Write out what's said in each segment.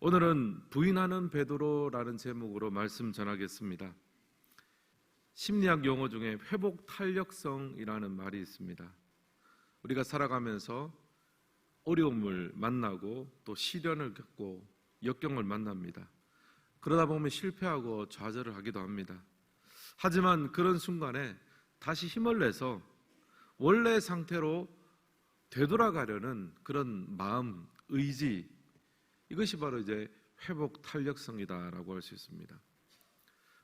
오늘은 부인하는 베드로라는 제목으로 말씀 전하겠습니다. 심리학 용어 중에 회복 탄력성이라는 말이 있습니다. 우리가 살아가면서 어려움을 만나고 또 시련을 겪고 역경을 만납니다. 그러다 보면 실패하고 좌절을 하기도 합니다. 하지만 그런 순간에 다시 힘을 내서 원래 상태로 되돌아가려는 그런 마음, 의지, 이것이 바로 이제 회복 탄력성이다라고 할 수 있습니다.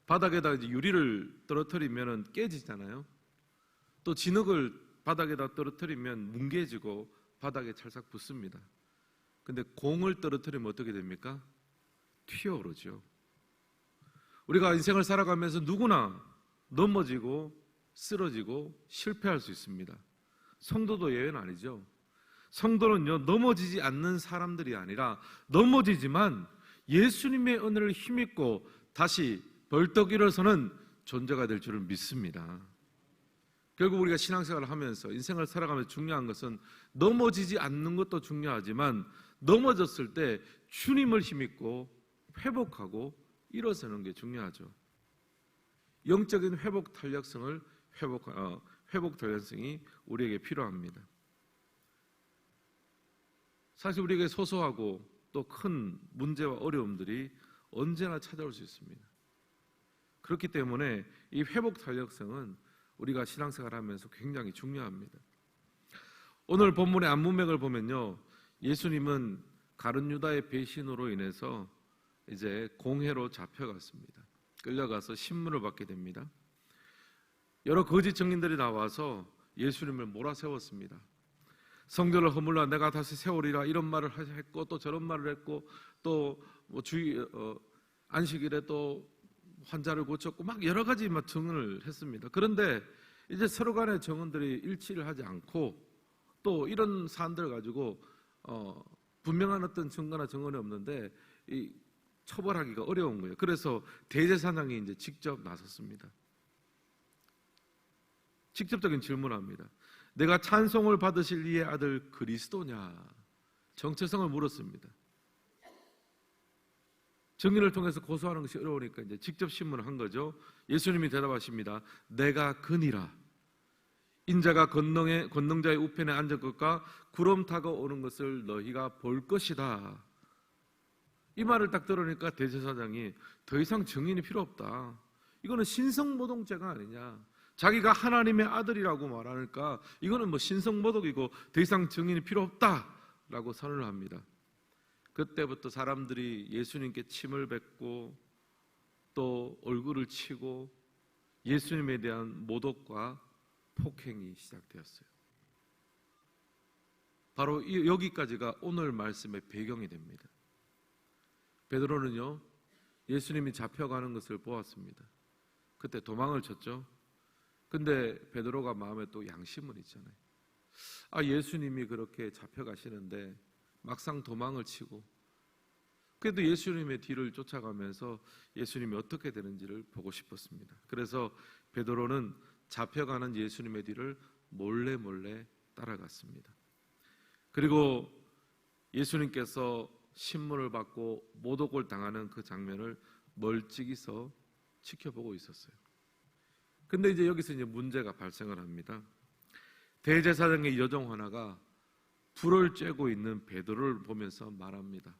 바닥에다 이제 유리를 떨어뜨리면 깨지잖아요. 또 진흙을 바닥에다 떨어뜨리면 뭉개지고 바닥에 찰싹 붙습니다. 근데 공을 떨어뜨리면 어떻게 됩니까? 튀어오르죠. 우리가 인생을 살아가면서 누구나 넘어지고 쓰러지고 실패할 수 있습니다. 성도도 예외는 아니죠. 성도는요, 넘어지지 않는 사람들이 아니라 넘어지지만 예수님의 은혜를 힘입고 다시 벌떡 일어서는 존재가 될 줄을 믿습니다. 결국 우리가 신앙생활을 하면서 인생을 살아가면서 중요한 것은 넘어지지 않는 것도 중요하지만 넘어졌을 때 주님을 힘입고 회복하고 일어서는 게 중요하죠. 영적인 회복 탄력성이 우리에게 필요합니다. 사실 우리에게 소소하고 또 큰 문제와 어려움들이 언제나 찾아올 수 있습니다. 그렇기 때문에 이 회복 탄력성은 우리가 신앙생활을 하면서 굉장히 중요합니다. 오늘 본문의 앞문맥을 보면요, 예수님은 가룟 유다의 배신으로 인해서 이제 공회로 잡혀갔습니다. 끌려가서 신문을 받게 됩니다. 여러 거짓 증인들이 나와서 예수님을 몰아세웠습니다. 성전을 허물라 내가 다시 세우리라 이런 말을 했고 또 저런 말을 했고 또 안식일에 또 환자를 고쳤고 막 여러 가지 막 증언을 했습니다. 그런데 이제 서로 간의 증언들이 일치를 하지 않고 또 이런 사안들을 가지고 분명한 어떤 증거나 증언이 없는데 이 처벌하기가 어려운 거예요. 그래서 대제사장이 이제 직접 나섰습니다. 직접적인 질문을 합니다. 내가 찬송을 받으실 이의 아들 그리스도냐? 정체성을 물었습니다. 증인을 통해서 고소하는 것이 어려우니까 이제 직접 신문을 한 거죠. 예수님이 대답하십니다. 내가 그니라. 인자가 권능자의 우편에 앉을 것과 구름 타고 오는 것을 너희가 볼 것이다. 이 말을 딱 들으니까 대제사장이 더 이상 증인이 필요 없다. 이거는 신성모독죄가 아니냐. 자기가 하나님의 아들이라고 말하니까 이거는 뭐 신성모독이고 더 이상 증인이 필요 없다라고 선언을 합니다. 그때부터 사람들이 예수님께 침을 뱉고 또 얼굴을 치고 예수님에 대한 모독과 폭행이 시작되었어요. 바로 여기까지가 오늘 말씀의 배경이 됩니다. 베드로는요, 예수님이 잡혀가는 것을 보았습니다. 그때 도망을 쳤죠. 근데 베드로가 마음에 또 양심은 있잖아요. 예수님이 그렇게 잡혀가시는데 막상 도망을 치고 그래도 예수님의 뒤를 쫓아가면서 예수님이 어떻게 되는지를 보고 싶었습니다. 그래서 베드로는 잡혀가는 예수님의 뒤를 몰래 따라갔습니다. 그리고 예수님께서 신문을 받고 모독을 당하는 그 장면을 멀찍이서 지켜보고 있었어요. 근데 이제 여기서 이제 문제가 발생을 합니다. 대제사장의 여종 하나가 불을 쬐고 있는 베드로를 보면서 말합니다.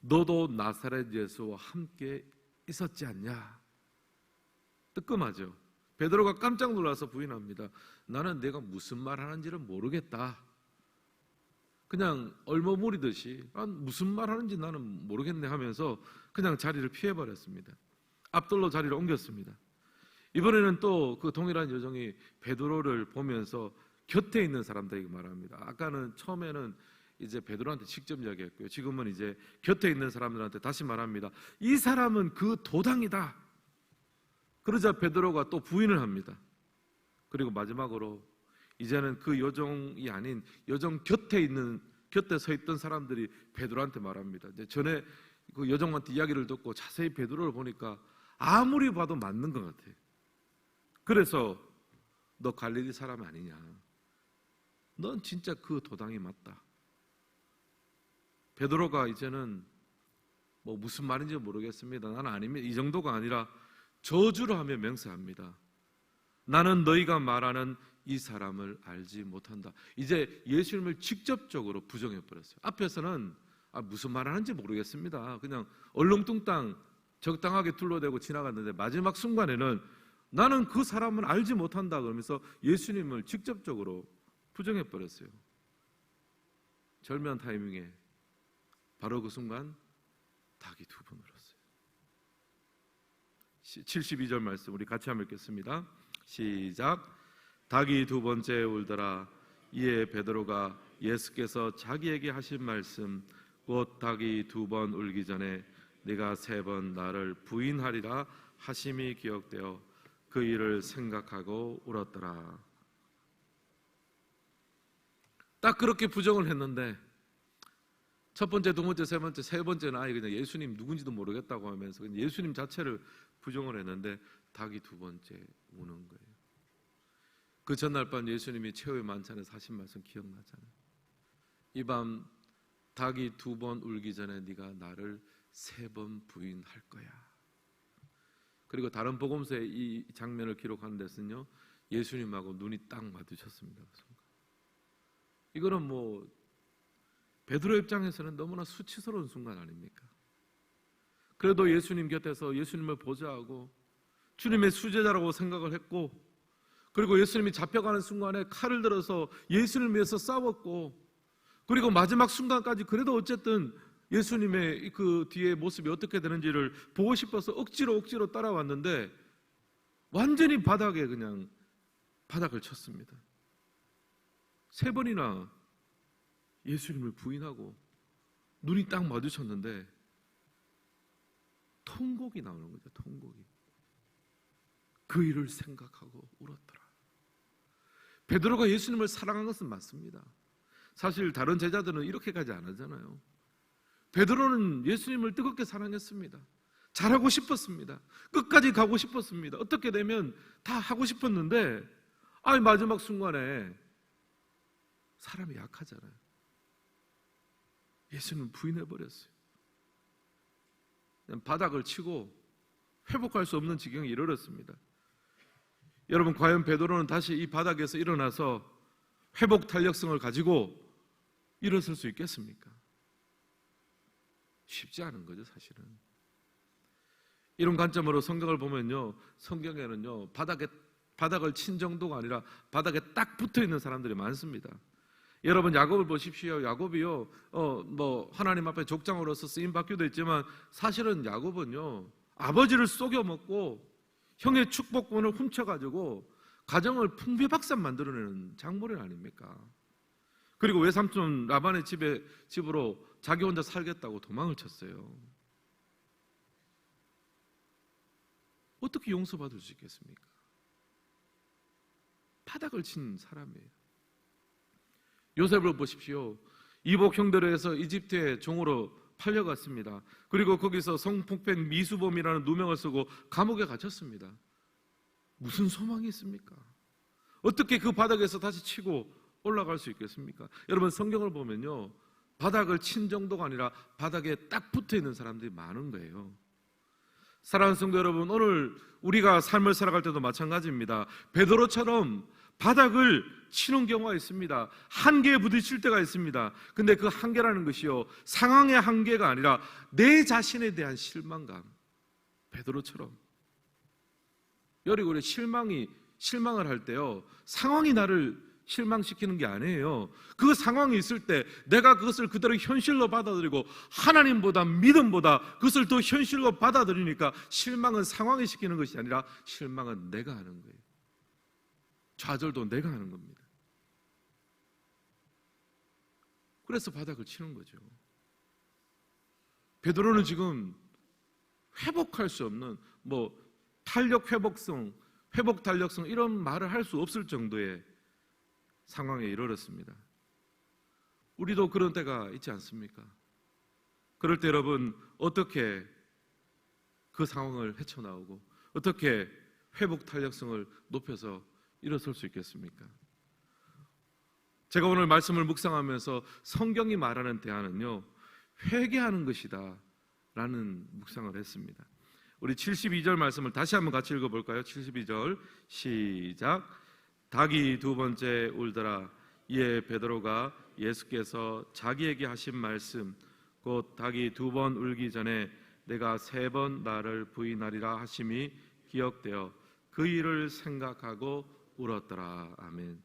너도 나사렛 예수와 함께 있었지 않냐? 뜨끔하죠. 베드로가 깜짝 놀라서 부인합니다. 나는 내가 무슨 말 하는지를 모르겠다. 그냥 얼머무리듯이 무슨 말 하는지 나는 모르겠네 하면서 그냥 자리를 피해버렸습니다. 앞돌로 자리를 옮겼습니다. 이번에는 또 그 동일한 여종이 베드로를 보면서 곁에 있는 사람들에게 말합니다. 아까는 처음에는 이제 베드로한테 직접 이야기했고요. 지금은 이제 곁에 있는 사람들한테 다시 말합니다. 이 사람은 그 도당이다. 그러자 베드로가 또 부인을 합니다. 그리고 마지막으로 이제는 그 여종이 아닌 여종 곁에 서 있던 사람들이 베드로한테 말합니다. 이제 전에 그 여종한테 이야기를 듣고 자세히 베드로를 보니까 아무리 봐도 맞는 것 같아요. 그래서 너 갈릴리 사람 아니냐? 넌 진짜 그 도당이 맞다. 베드로가 이제는 뭐 무슨 말인지 모르겠습니다. 나는 아닙니다. 이 정도가 아니라 저주를 하며 맹세합니다. 나는 너희가 말하는 이 사람을 알지 못한다. 이제 예수님을 직접적으로 부정해버렸어요. 앞에서는 무슨 말 하는지 모르겠습니다. 그냥 얼렁뚱땅 적당하게 둘러대고 지나갔는데 마지막 순간에는 나는 그 사람을 알지 못한다 그러면서 예수님을 직접적으로 부정해버렸어요. 절묘한 타이밍에 바로 그 순간 닭이 두 번 울었어요. 72절 말씀 우리 같이 한번 읽겠습니다. 시작. 닭이 두 번째 울더라. 이에 베드로가 예수께서 자기에게 하신 말씀 곧 닭이 두 번 울기 전에 네가 세 번 나를 부인하리라 하심이 기억되어 그 일을 생각하고 울었더라. 딱 그렇게 부정을 했는데 첫 번째, 두 번째, 세 번째, 세 번째는 아예 그냥 예수님 누군지도 모르겠다고 하면서 그냥 예수님 자체를 부정을 했는데 닭이 두 번째 우는 거예요. 그 전날 밤 예수님이 최후의 만찬에서 하신 말씀 기억나잖아요. 이 밤 닭이 두 번 울기 전에 네가 나를 세 번 부인할 거야. 그리고 다른 복음서에 이 장면을 기록하는 데서는요, 예수님하고 눈이 딱 마주쳤습니다. 이거는 뭐 베드로 입장에서는 너무나 수치스러운 순간 아닙니까? 그래도 예수님 곁에서 예수님을 보좌하고 주님의 수제자라고 생각을 했고, 그리고 예수님이 잡혀가는 순간에 칼을 들어서 예수님을 위해서 싸웠고, 그리고 마지막 순간까지 그래도 어쨌든 예수님의 그 뒤에 모습이 어떻게 되는지를 보고 싶어서 억지로 따라왔는데 완전히 바닥에 그냥 바닥을 쳤습니다. 세 번이나 예수님을 부인하고 눈이 딱 마주쳤는데 통곡이 나오는 거죠. 통곡이. 그 일을 생각하고 울었더라. 베드로가 예수님을 사랑한 것은 맞습니다. 사실 다른 제자들은 이렇게까지 안 하잖아요. 베드로는 예수님을 뜨겁게 사랑했습니다. 잘하고 싶었습니다. 끝까지 가고 싶었습니다. 어떻게 되면 다 하고 싶었는데 마지막 순간에 사람이 약하잖아요. 예수님을 부인해버렸어요. 그냥 바닥을 치고 회복할 수 없는 지경에 이르렀습니다. 여러분, 과연 베드로는 다시 이 바닥에서 일어나서 회복 탄력성을 가지고 일어설 수 있겠습니까? 쉽지 않은 거죠, 사실은. 이런 관점으로 성경을 보면요, 성경에는요, 바닥을 친 정도가 아니라 바닥에 딱 붙어 있는 사람들이 많습니다. 여러분, 야곱을 보십시오. 야곱이요, 하나님 앞에 족장으로서 쓰임 받기도 했지만 사실은 야곱은요, 아버지를 속여 먹고 형의 축복권을 훔쳐가지고 가정을 풍비박산 만들어내는 장모님 아닙니까? 그리고 외삼촌 라반의 집으로 자기 혼자 살겠다고 도망을 쳤어요. 어떻게 용서받을 수 있겠습니까? 바닥을 친 사람이에요. 요셉을 보십시오. 이복 형들에 의해서 이집트의 종으로 팔려갔습니다. 그리고 거기서 성폭행 미수범이라는 누명을 쓰고 감옥에 갇혔습니다. 무슨 소망이 있습니까? 어떻게 그 바닥에서 다시 치고 올라갈 수 있겠습니까? 여러분, 성경을 보면요, 바닥을 친 정도가 아니라 바닥에 딱 붙어 있는 사람들이 많은 거예요. 사랑하는 성도 여러분, 오늘 우리가 삶을 살아갈 때도 마찬가지입니다. 베드로처럼 바닥을 치는 경우가 있습니다. 한계에 부딪힐 때가 있습니다. 근데 그 한계라는 것이요, 상황의 한계가 아니라 내 자신에 대한 실망감. 베드로처럼. 여러분, 우리 실망을 할 때요, 상황이 나를 실망시키는 게 아니에요. 그 상황이 있을 때 내가 그것을 그대로 현실로 받아들이고 하나님보다 믿음보다 그것을 더 현실로 받아들이니까 실망은 상황이 시키는 것이 아니라 실망은 내가 하는 거예요. 좌절도 내가 하는 겁니다. 그래서 바닥을 치는 거죠. 베드로는 지금 회복할 수 없는 탄력 회복성, 회복 탄력성 이런 말을 할 수 없을 정도의 상황에 이르렀습니다. 우리도 그런 때가 있지 않습니까? 그럴 때 여러분, 어떻게 그 상황을 헤쳐나오고 어떻게 회복 탄력성을 높여서 일어설 수 있겠습니까? 제가 오늘 말씀을 묵상하면서 성경이 말하는 대안은요, 회개하는 것이다, 라는 묵상을 했습니다. 우리 72절 말씀을 다시 한번 같이 읽어볼까요? 72절 시작. 닭이 두 번째 울더라. 이에 베드로가 예수께서 자기에게 하신 말씀 곧 닭이 두 번 울기 전에 내가 세 번 나를 부인하리라 하심이 기억되어 그 일을 생각하고 울었더라. 아멘.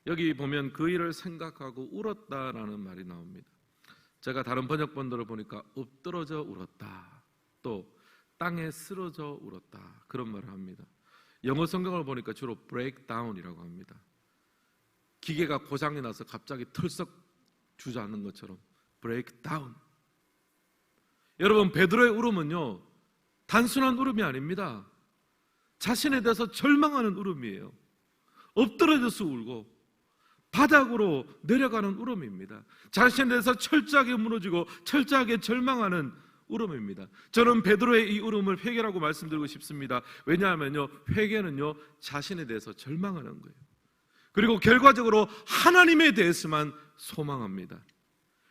여기 보면 그 일을 생각하고 울었다라는 말이 나옵니다. 제가 다른 번역본들을 보니까 엎드러져 울었다, 또 땅에 쓰러져 울었다, 그런 말을 합니다. 영어 성경을 보니까 주로 breakdown이라고 합니다. 기계가 고장이 나서 갑자기 털썩 주저앉는 것처럼 breakdown. 여러분, 베드로의 울음은요 단순한 울음이 아닙니다. 자신에 대해서 절망하는 울음이에요. 엎드러져서 울고 바닥으로 내려가는 울음입니다. 자신에 대해서 철저하게 무너지고 철저하게 절망하는 울음입니다. 저는 베드로의 이 울음을 회개라고 말씀드리고 싶습니다. 왜냐하면요, 회개는요 자신에 대해서 절망하는 거예요. 그리고 결과적으로 하나님에 대해서만 소망합니다.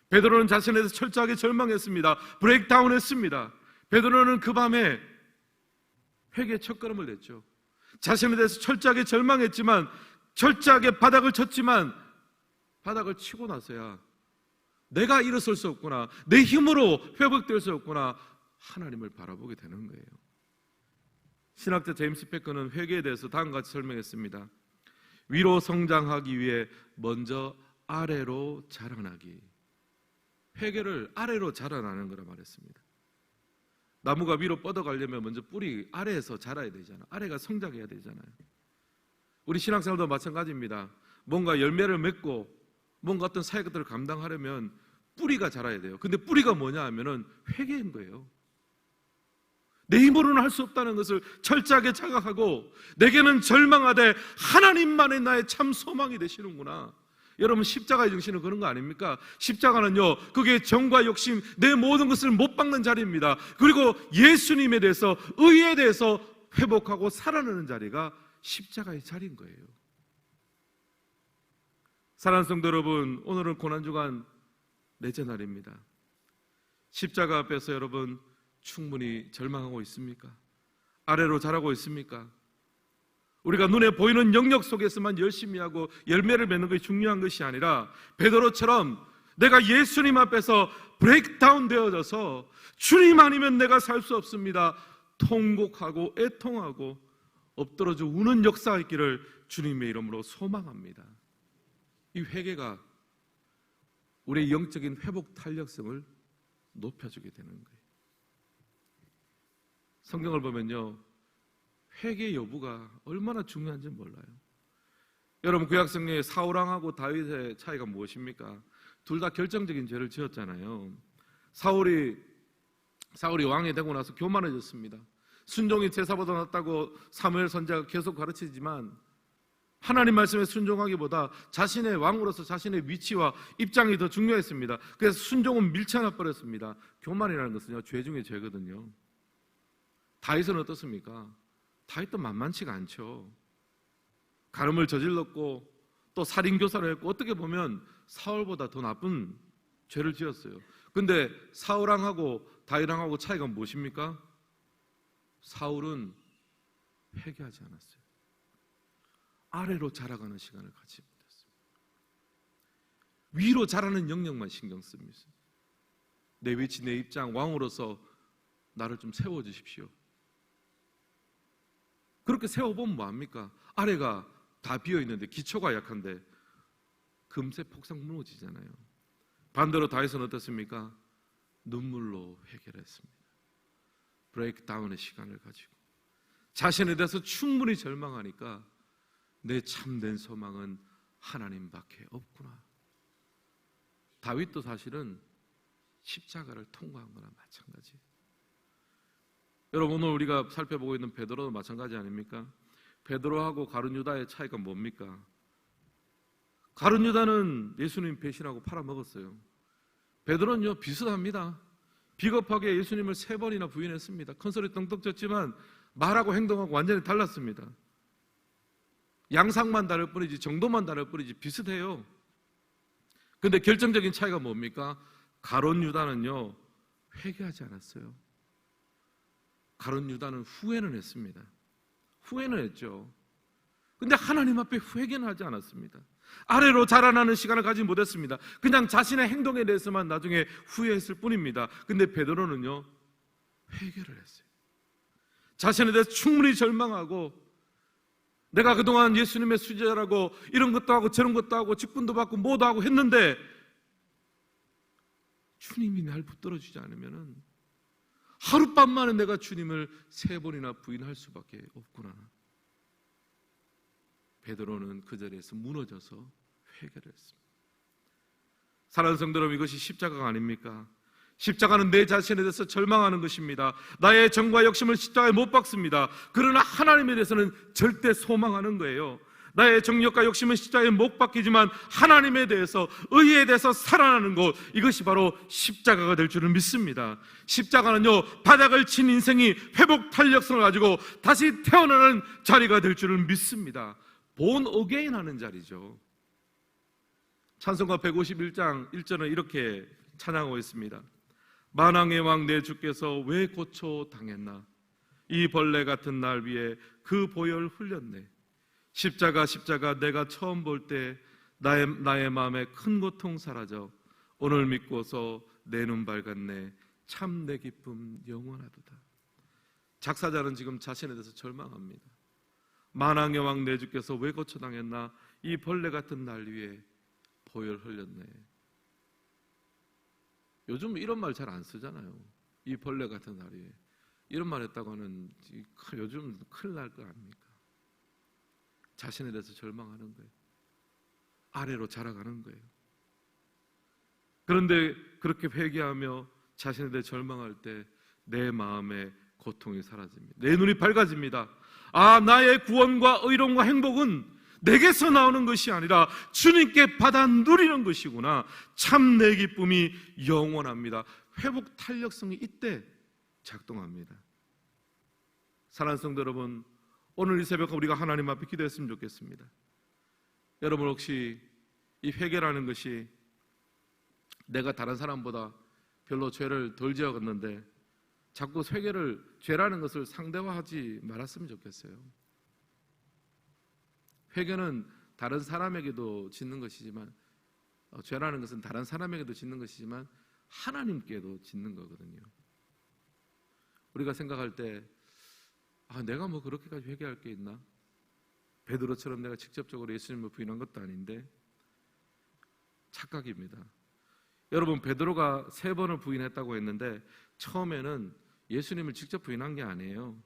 베드로는 자신에 대해서 철저하게 절망했습니다. 브레이크다운했습니다. 베드로는 그 밤에 회개의 첫걸음을 냈죠. 자신에 대해서 철저하게 절망했지만, 철저하게 바닥을 쳤지만, 바닥을 치고 나서야 내가 일어설 수 없구나, 내 힘으로 회복될 수 없구나, 하나님을 바라보게 되는 거예요. 신학자 제임스 패커는 회개에 대해서 다음과 같이 설명했습니다. 위로 성장하기 위해 먼저 아래로 자라나기. 회개를 아래로 자라나는 거라 말했습니다. 나무가 위로 뻗어가려면 먼저 뿌리 아래에서 자라야 되잖아요. 아래가 성장해야 되잖아요. 우리 신앙생활도 마찬가지입니다. 뭔가 열매를 맺고 뭔가 어떤 사역들을 감당하려면 뿌리가 자라야 돼요. 근데 뿌리가 뭐냐 하면은 회개인 거예요. 내 힘으로는 할 수 없다는 것을 철저하게 자각하고 내게는 절망하되 하나님만이 나의 참 소망이 되시는구나. 여러분, 십자가의 정신은 그런 거 아닙니까? 십자가는요, 그게 정과 욕심, 내 모든 것을 못 박는 자리입니다. 그리고 예수님에 대해서, 의에 대해서 회복하고 살아나는 자리가 십자가의 자리인 거예요. 사랑하는 성도 여러분, 오늘은 고난주간 넷째 날입니다. 십자가 앞에서 여러분 충분히 절망하고 있습니까? 아래로 자라고 있습니까? 우리가 눈에 보이는 영역 속에서만 열심히 하고 열매를 맺는 것이 중요한 것이 아니라 베드로처럼 내가 예수님 앞에서 브레이크다운 되어져서 주님 아니면 내가 살 수 없습니다, 통곡하고 애통하고 엎드러져 우는 역사가 있기를 주님의 이름으로 소망합니다. 이 회개가 우리의 영적인 회복 탄력성을 높여주게 되는 거예요. 성경을 보면요, 회개 여부가 얼마나 중요한지 몰라요. 여러분, 구약성경에 사울왕하고 다윗의 차이가 무엇입니까? 둘 다 결정적인 죄를 지었잖아요. 사울이 왕이 되고 나서 교만해졌습니다. 순종이 제사보다 낫다고 사무엘 선지자가 계속 가르치지만 하나님 말씀에 순종하기보다 자신의 왕으로서 자신의 위치와 입장이 더 중요했습니다. 그래서 순종은 밀쳐놔 버렸습니다. 교만이라는 것은요, 죄 중에 죄거든요. 다윗은 어떻습니까? 다윗도 만만치가 않죠. 간음을 저질렀고 또 살인교사를 했고 어떻게 보면 사울보다 더 나쁜 죄를 지었어요. 근데 사울왕하고 다윗왕하고 차이가 무엇입니까? 사울은 회개하지 않았어요. 아래로 자라가는 시간을 갖지 못했어요. 위로 자라는 영역만 신경 씁니다. 내 위치, 내 입장, 왕으로서 나를 좀 세워주십시오. 그렇게 세워보면 뭐합니까? 아래가 다 비어있는데, 기초가 약한데 금세 폭삭 무너지잖아요. 반대로 다윗은 어떻습니까? 눈물로 회개를 했습니다. 브레이크다운의 시간을 가지고 자신에 대해서 충분히 절망하니까 내 참된 소망은 하나님밖에 없구나. 다윗도 사실은 십자가를 통과한 거나 마찬가지예요. 여러분, 오늘 우리가 살펴보고 있는 베드로도 마찬가지 아닙니까? 베드로하고 가룟 유다의 차이가 뭡니까? 가룟 유다는 예수님 배신하고 팔아먹었어요. 베드로는요, 비슷합니다. 비겁하게 예수님을 3번이나 부인했습니다. 큰소리 떵떵 쳤지만 말하고 행동하고 완전히 달랐습니다. 양상만 다를 뿐이지, 정도만 다를 뿐이지 비슷해요. 근데 결정적인 차이가 뭡니까? 가룟 유다는요 회개하지 않았어요. 가룟 유다는 후회는 했습니다. 후회는 했죠. 근데 하나님 앞에 회개는 하지 않았습니다. 아래로 자라나는 시간을 가지 못했습니다. 그냥 자신의 행동에 대해서만 나중에 후회했을 뿐입니다. 근데 베드로는요 회개를 했어요. 자신에 대해서 충분히 절망하고, 내가 그동안 예수님의 수제자라고 이런 것도 하고 저런 것도 하고 직분도 받고 뭐도 하고 했는데 주님이 날 붙들어주지 않으면 하룻밤 만에 내가 주님을 3번이나 부인할 수밖에 없구나. 베드로는 그 자리에서 무너져서 회개를 했습니다. 사랑하는 성도 여러분, 이것이 십자가가 아닙니까? 십자가는 내 자신에 대해서 절망하는 것입니다. 나의 정과 욕심을 십자가에 못 박습니다. 그러나 하나님에 대해서는 절대 소망하는 거예요. 나의 정욕과 욕심은 십자가에 못 박히지만 하나님에 대해서, 의에 대해서 살아나는 것, 이것이 바로 십자가가 될 줄을 믿습니다. 십자가는요 바닥을 친 인생이 회복 탄력성을 가지고 다시 태어나는 자리가 될 줄을 믿습니다. 본 어게인 하는 자리죠. 찬송가 151장 1절은 이렇게 찬양하고 있습니다. 만왕의 왕 내 주께서 왜 고초 당했나, 이 벌레 같은 날 위에 그 보혈 흘렸네. 십자가 내가 처음 볼 때 나의 마음에 큰 고통 사라져 오늘 믿고서 내 눈 밝았네. 참 내 기쁨 영원하도다. 작사자는 지금 자신에 대해서 절망합니다. 만왕의 왕 내 주께서 왜 고쳐당했나, 이 벌레 같은 날 위에 보혈 흘렸네. 요즘 이런 말 잘 안 쓰잖아요. 이 벌레 같은 날 위에 이런 말 했다고 하는, 요즘 큰일 날 거 아닙니까? 자신에 대해서 절망하는 거예요. 아래로 자라가는 거예요. 그런데 그렇게 회개하며 자신에 대해 절망할 때 내 마음의 고통이 사라집니다. 내 눈이 밝아집니다. 아, 나의 구원과 의로움과 행복은 내게서 나오는 것이 아니라 주님께 받아 누리는 것이구나. 참 내 기쁨이 영원합니다. 회복 탄력성이 이때 작동합니다. 사랑하는 성도 여러분, 오늘 이 새벽 우리가 하나님 앞에 기도했으면 좋겠습니다. 여러분, 혹시 이 회개라는 것이 내가 다른 사람보다 별로 죄를 덜 지었는데 자꾸 회개를, 죄라는 것을 상대화하지 말았으면 좋겠어요. 회개는 다른 사람에게도 짓는 것이지만, 죄라는 것은 다른 사람에게도 짓는 것이지만 하나님께도 짓는 거거든요. 우리가 생각할 때 내가 뭐 그렇게까지 회개할 게 있나? 베드로처럼 내가 직접적으로 예수님을 부인한 것도 아닌데, 착각입니다. 여러분, 베드로가 3번을 부인했다고 했는데 처음에는 예수님을 직접 부인한 게 아니에요.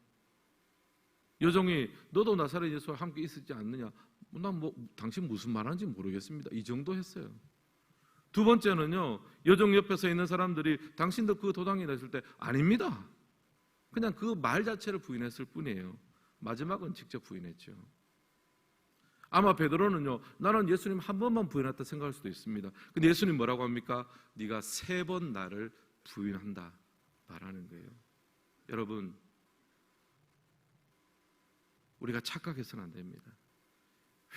여종이 너도 나사렛 예수와 함께 있었지 않느냐? 난 당신 무슨 말하는지 모르겠습니다. 이 정도 했어요. 2번째는요, 여종 옆에 서 있는 사람들이 당신도 그 도당이다 했을 때 아닙니다. 그냥 그 말 자체를 부인했을 뿐이에요. 마지막은 직접 부인했죠. 아마 베드로는요, 나는 예수님 한 번만 부인했다 생각할 수도 있습니다. 근데 예수님 뭐라고 합니까? 네가 3번 나를 부인한다 말하는 거예요. 여러분, 우리가 착각해서는 안 됩니다.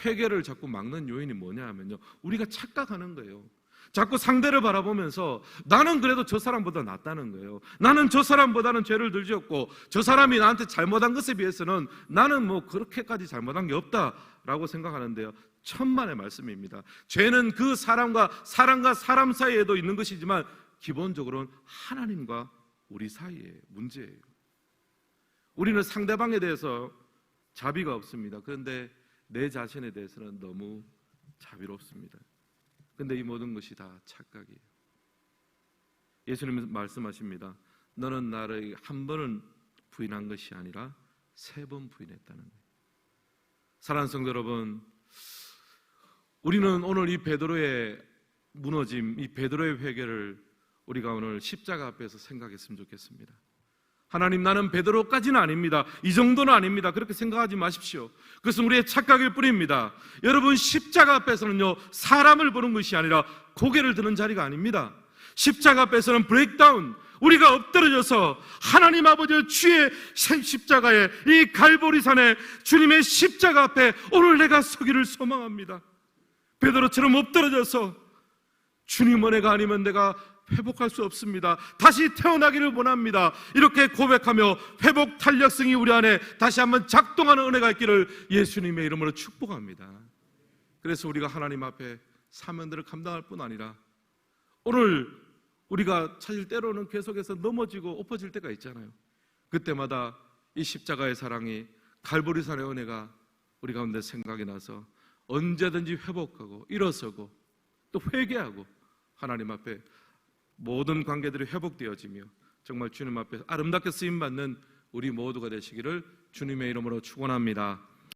회개를 자꾸 막는 요인이 뭐냐 하면요, 우리가 착각하는 거예요. 자꾸 상대를 바라보면서 나는 그래도 저 사람보다 낫다는 거예요. 나는 저 사람보다는 죄를 덜 지었고 저 사람이 나한테 잘못한 것에 비해서는 나는 뭐 그렇게까지 잘못한 게 없다라고 생각하는데요, 천만의 말씀입니다. 죄는 그 사람과 사람 사이에도 있는 것이지만 기본적으로는 하나님과 우리 사이의 문제예요. 우리는 상대방에 대해서 자비가 없습니다. 그런데 내 자신에 대해서는 너무 자비롭습니다. 근데 이 모든 것이 다 착각이에요. 예수님은 말씀하십니다. 너는 나를 한 번은 부인한 것이 아니라 3번 부인했다는 거예요. 사랑하는 성도 여러분, 우리는 오늘 이 베드로의 무너짐, 이 베드로의 회개를 우리가 오늘 십자가 앞에서 생각했으면 좋겠습니다. 하나님, 나는 베드로까지는 아닙니다. 이 정도는 아닙니다. 그렇게 생각하지 마십시오. 그것은 우리의 착각일 뿐입니다. 여러분, 십자가 앞에서는요, 사람을 보는 것이 아니라 고개를 드는 자리가 아닙니다. 십자가 앞에서는 브레이크다운, 우리가 엎드려져서 하나님 아버지의 주의 십자가에, 이 갈보리산에 주님의 십자가 앞에 오늘 내가 서기를 소망합니다. 베드로처럼 엎드려져서 주님, 은혜가 아니면 내가 회복할 수 없습니다. 다시 태어나기를 원합니다. 이렇게 고백하며 회복 탄력성이 우리 안에 다시 한번 작동하는 은혜가 있기를 예수님의 이름으로 축복합니다. 그래서 우리가 하나님 앞에 사명들을 감당할 뿐 아니라 오늘 우리가 사실 때로는 계속해서 넘어지고 엎어질 때가 있잖아요. 그때마다 이 십자가의 사랑이, 갈보리산의 은혜가 우리 가운데 생각이 나서 언제든지 회복하고 일어서고 또 회개하고 하나님 앞에 모든 관계들이 회복되어지며 정말 주님 앞에 아름답게 쓰임받는 우리 모두가 되시기를 주님의 이름으로 축원합니다.